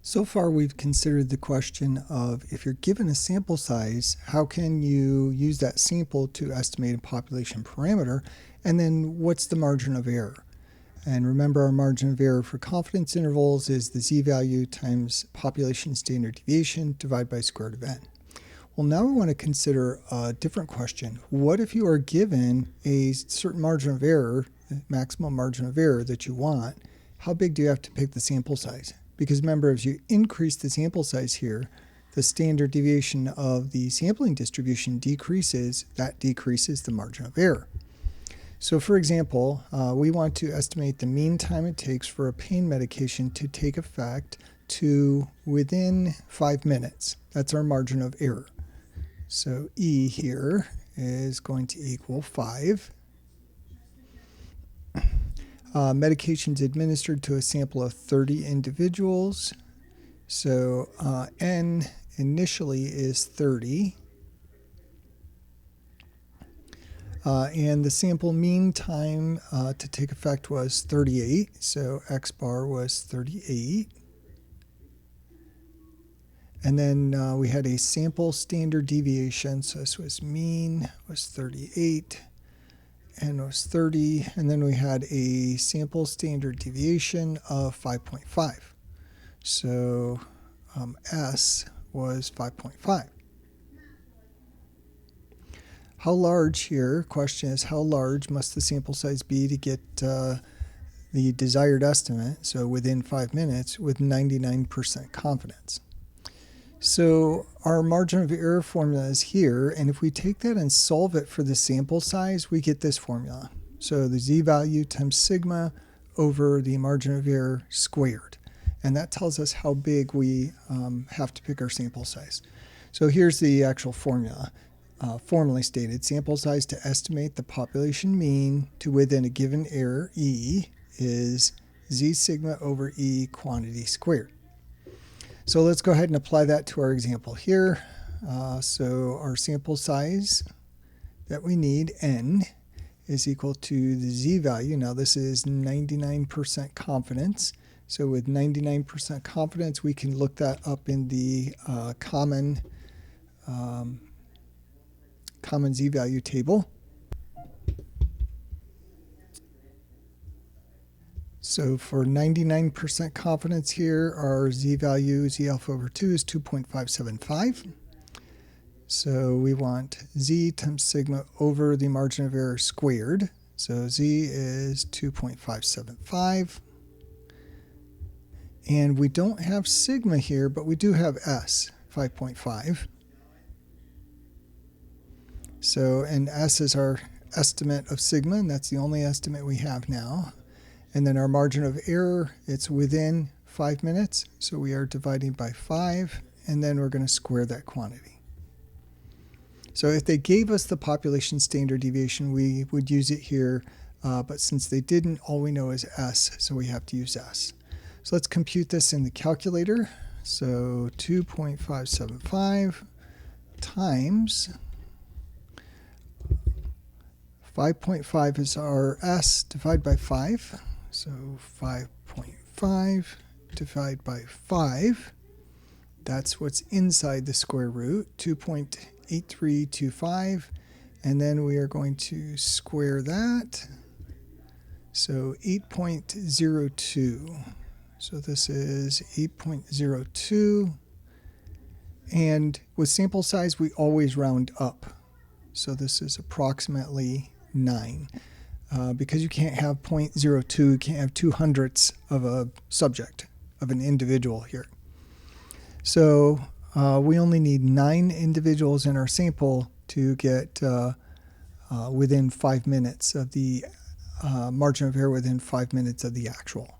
So far, we've considered the question of if you're given a sample size, how can you use that sample to estimate a population parameter? And then what's the margin of error? And remember, our margin of error for confidence intervals is the z-value times population standard deviation divided by square root of n. Well, now we want to consider a different question. What if you are given a certain margin of error, maximum margin of error that you want? How big do you have to pick the sample size? Because remember, as you increase the sample size here, the standard deviation of the sampling distribution decreases. That decreases the margin of error. So for example, we want to estimate the mean time it takes for a pain medication to take effect to within 5 minutes. That's our margin of error. So E here is going to equal 5. Medications administered to a sample of 30 individuals. So N initially is 30. And the sample mean time to take effect was 38. So X bar was 38. And then we had a sample standard deviation. So this was mean was 38. N was 30, and then we had a sample standard deviation of 5.5. So S was 5.5. How large here, question is how large must the sample size be to get the desired estimate, so within 5 minutes, with 99% confidence? So our margin of error formula is here, and if we take that and solve it for the sample size, we get this formula. So the z-value times sigma over the margin of error squared. And that tells us how big we have to pick our sample size. So here's the actual formula. Formally stated, sample size to estimate the population mean to within a given error, E, is z sigma over E quantity squared. So let's go ahead and apply that to our example here. So our sample size that we need, N, is equal to the z-value. Now this is 99% confidence. So with 99% confidence, we can look that up in the common z-value table. So for 99% confidence here, our z-value, z alpha over 2, is 2.575. So we want z times sigma over the margin of error squared. So z is 2.575. And we don't have sigma here, but we do have s, 5.5. So, and s is our estimate of sigma, and that's the only estimate we have now. And then our margin of error, it's within 5 minutes, so we are dividing by 5, and then we're going to square that quantity. So if they gave us the population standard deviation, we would use it here, but since they didn't, all we know is S, so we have to use S. So let's compute this in the calculator. So 2.575 times 5.5 is our S divided by 5. So 5.5 divided by 5, that's what's inside the square root, 2.8325, and then we are going to square that, so 8.02. So this is 8.02, and with sample size, we always round up. So this is approximately 9. Because you can't have 0.02, you can't have 2/100ths of a subject, of an individual here. So we only need 9 individuals in our sample to get within 5 minutes of the margin of error within 5 minutes of the actual.